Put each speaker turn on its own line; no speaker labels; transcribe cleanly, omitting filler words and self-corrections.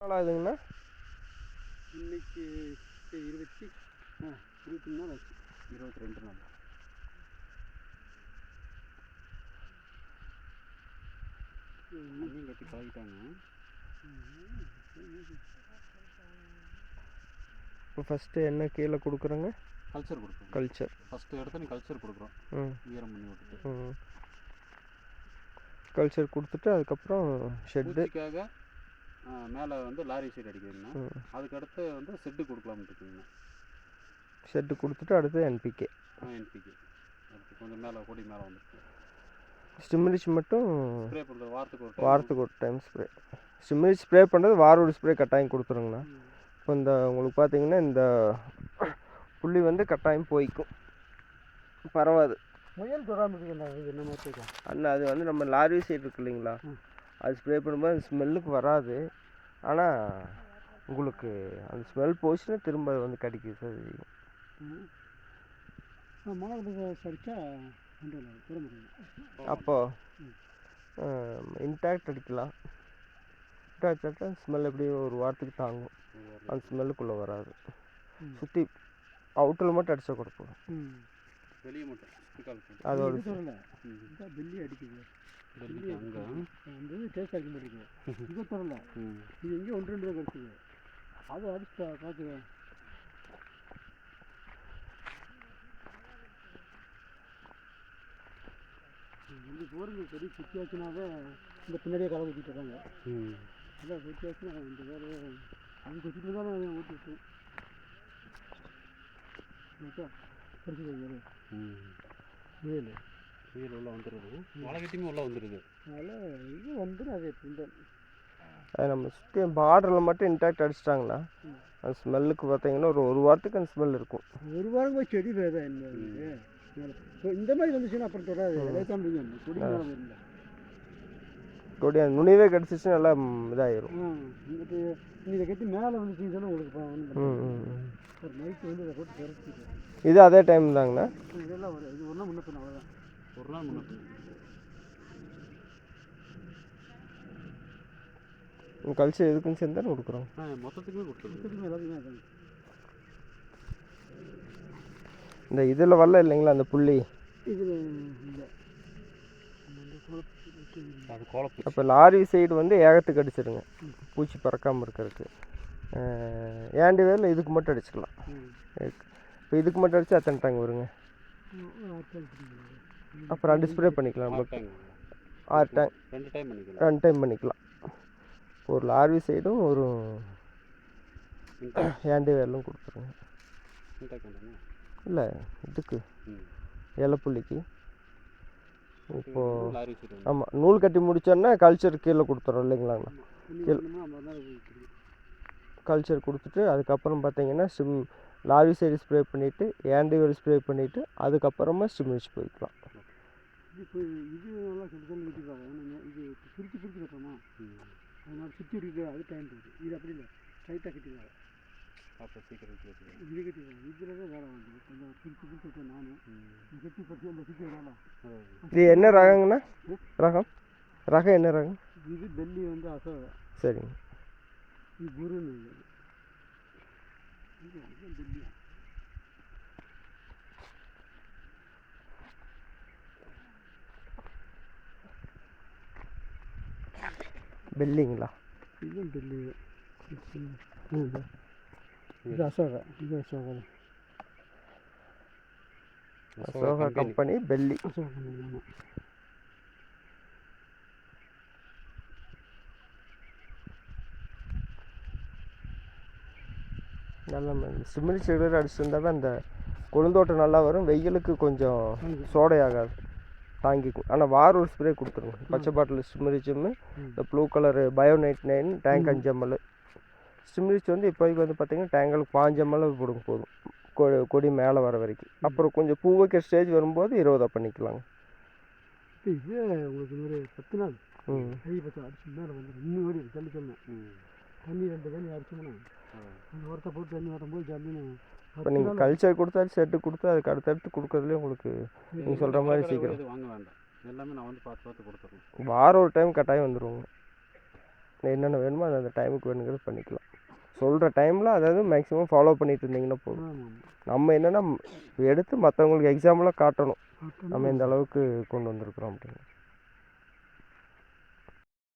நாள் ஆகுதுங்கண்ணா?
இன்னைக்கு 23 நாள் ஆச்சு. 22 நாள். தண்ணியும் கட்டி பழகிட்டாங்க.
இப்போ ஃபஸ்ட்டு என்ன கீழே கொடுக்குறோங்க?
கல்ச்சர் கொடுக்குறோம்.
கல்ச்சர்
ஃபஸ்ட்டு எடுத்து கல்ச்சர் கொடுக்குறோம். ஈரம் பண்ணி விட்டுட்டு
கல்ச்சர் கொடுத்துட்டு அதுக்கப்புறம்
ஷெட்டுக்காக மேலே வந்து லாரி சைடு அடிக்கிறதுங்கண்ணா. அதுக்கடுத்து வந்து ஷெட்டு கொடுக்கலாம்னு இருக்குங்கண்ணா.
ஷெட்டு கொடுத்துட்டு அடுத்து என்பிகே.
அடுத்து கொஞ்சம் மேலே கொடி மேலே வந்துருக்கு.
ஸ்டிம்ரிச் மட்டும்
ஸ்ப்ரே பண்ணுறது
வாரத்துக்கு ஒரு டைம் ஸ்ப்ரே. ஸ்டிம்ரிச் ஸ்ப்ரே பண்ணுறது வாரம் ஒரு ஸ்ப்ரே கட்டாயம் கொடுத்துருங்கண்ணா. இப்போ இந்த உங்களுக்கு பார்த்தீங்கன்னா இந்த புள்ளி வந்து கட்டாயம் போய்க்கும், பரவாது.
முயல் தொடாமல் இருக்குது என்ன மாதிரி
அண்ணா. அது வந்து நம்ம லாரி சைடு இருக்கு இல்லைங்களா, அது ஸ்ப்ரே பண்ணும்போது அந்த ஸ்மெல்லுக்கு வராது. ஆனால் உங்களுக்கு அந்த ஸ்மெல் போச்சுன்னா திரும்ப அது வந்து கடிக்குது சார். அப்போ இன்டாக்ட் அடிக்கலாம். இன்டாக்ட் அடித்தா ஸ்மெல் எப்படியும் ஒரு வாரத்துக்கு தாங்கும், அந்த ஸ்மெல்லுக்குள்ளே வராது. சுற்றி அவுட்டில் மட்டும் அடித்தா கூட போதும்.
வெளியே மட்டும்
அதோட
பெல்லி அடிக்குது. பெல்லி அங்கே வந்து டேஸ்ட் அடிக்க மாட்டேங்குது. இதை தரல, இது எங்கேயும் 1-2 ரூபா கிடச்சிது. அதை அடிச்சுட்டா பார்த்துக்க. இந்த போருங்க சரி சுற்றியாச்சுனாவே இந்த பின்னாடியே களை ஊற்றிட்டு வராங்க. அதான் சுற்றியாச்சுன்னா இந்த வேலையை அவங்க வச்சுட்டு தான் அதை ஊற்றி விட்டோம். முயல் உள்ள வந்துடுது, மழை கட்டியுமே உள்ள வந்துடுது. அதனால் இது வந்துடும். அது
அது நம்ம சுற்றி பார்டரில் மட்டும் இன்டாக்ட் அடிச்சிட்டாங்கன்னா அந்த ஸ்மெல்லுக்கு பார்த்தீங்கன்னா ஒரு வாரத்துக்கு அந்த ஸ்மெல் இருக்கும்.
ஒரு வாரம் போய் செடி வேறு என்ன இந்த மாதிரி வந்துச்சுன்னா அப்புறம் தொடாது.
கொடி அந்த நுனிவே கடிச்சிச்சு நல்லா இதாகிடும்.
இங்கிட்டு இதை கட்டி மேலே வந்துச்சுன்னு சொன்னால் உங்களுக்கு நைட்டு வந்து இதை போட்டு திறச்சிட்டு
இது அதே டைம் தாங்கண்ணா.
இதெல்லாம் ஒரு இது ஒரு நாள் முன்ன பின்ன அவ்வளோதான். ஒரு நாள் முன்ன
கழிச்சு எதுக்குன்னு சேர்ந்து தானே கொடுக்குறோம்.
மொத்தத்துக்குமே மொத்தத்துக்குமே எல்லாத்துக்குமே அதான்.
இந்த இதில் வரல இல்லைங்களா அந்த புள்ளி,
இதில் இல்லை.
அப்போ லாரி சைடு வந்து ஏகத்துக்கு அடிச்சிடுங்க, பூச்சி பறக்காமல் இருக்கிறதுக்கு. ஏண்டி வேரில் இதுக்கு மட்டும் அடிச்சுக்கலாம். இப்போ இதுக்கு மட்டும் அடித்தா அத்தனை டேங்க் வருங்க. அப்போ 2 ஸ்ப்ரே பண்ணிக்கலாம். நம்மளுக்கு 6 டேங்க் 2 டைம் பண்ணிக்கலாம். ஒரு லாரி சைடும் ஒரு ஏண்டி வேரிலும் கொடுத்துருங்க. இல்லை இதுக்கு இலைப்புள்ளிக்கு. இப்போது ஆமாம் நூல் கட்டி முடிச்சோன்னா கல்ச்சர் கீழே கொடுத்துறோம் இல்லைங்களாங்கண்ணா. கல்ச்சர் கொடுத்துட்டு அதுக்கப்புறம் பார்த்தீங்கன்னா லாரி சைடு ஸ்ப்ரே பண்ணிவிட்டு ஆன்டிவேர் ஸ்ப்ரே பண்ணிவிட்டு அதுக்கப்புறமா ஸ்டிம்ரிச் போய்க்கலாம்.
இது நல்லா இது பிரித்து கட்டுறோமா, அதனால் சுற்றி இருக்குது. அது டைம் போகுது. இது அப்படி இல்லை, டைட்டாக கட்டிடுவாங்க. அப்போ சீக்கிரம் இது கட்டிடுவாங்க. இதில் தான் வேலை வாங்குது. கொஞ்சம் பிரித்து விட்டேன் நான் கட்டி பற்றி அந்த சீக்கிரம்.
இது என்ன ரகங்கண்ணா? ரகம் என்ன ரகம்?
இது பெல்லி வந்து அசோகா.
சரிங்க.
இது குருன்னு பெல்லி.
பெல்லிங்களா?
இதுவும் பெல்லி. இது அசோகா. இது
அசோகா கம்பெனி பெல்லி. நல்லா ஸ்டிம்ரிச் ரெகுலராக அடிச்சுட்டு இருந்தாவே அந்த கொழுந்தோட்டம் நல்லா வரும். வெயிலுக்கு கொஞ்சம் சோடையாகாது, தாங்கிக்கும். ஆனால் வாரம் ஒரு ஸ்ப்ரே கொடுத்துருங்க. பச்சை பாட்டில் ஸ்டிம்ரிச்சும் இந்த ப்ளூ கலரு பயோ-99 டேங்க் 5 ml. ஸ்டிம்ரிச் வந்து இப்போதைக்கு வந்து பார்த்திங்கன்னா டேங்களுக்கு 5 ml போடுங்க போதும், கொடி மேலே வர வரைக்கும். அப்புறம் கொஞ்சம் பூ வைக்கிற ஸ்டேஜ் வரும்போது 20 பண்ணிக்கலாங்க.
இது உங்களுக்கு ஒரு 10 நாள் அதிகபட்சம் அடிச்சு மேலே வந்து இன்னும் ஓடி தள்ளி தண்ணி 2 தண்ணி அடிச்சோம்னா அந்த உரத்தை போட்டு தண்ணி ஓட்டும்போது ஜல்லின்னு.
இப்போ நீங்கள் கல்ச்சர் கொடுத்தாலும் ஷெட்டு கொடுத்து அதுக்கு அடுத்தடுத்து கொடுக்குறதுலேயே உங்களுக்கு நீங்கள் சொல்கிற மாதிரி சீக்கிரம்
வாங்க வேண்டாம். எல்லாமே நான் வந்து பார்த்து கொடுத்துருவேன்.
வாரம் ஒரு டைம் கட்டாயம் வந்துடுவோங்க. என்னென்ன வேணுமோ அது அந்த டைமுக்கு வேணுங்கிறது பண்ணிக்கலாம். சொல்கிற டைமில் அதாவது மேக்ஸிமம் ஃபாலோ பண்ணிட்டு இருந்தீங்கன்னா போதும்.
ஆமாம்.
நம்ம என்னென்னா எடுத்து மற்றவங்களுக்கு எக்ஸாம்பிளாக காட்டணும் நம்ம இந்த அளவுக்கு கொண்டு வந்திருக்கிறோம் அப்படின்னு.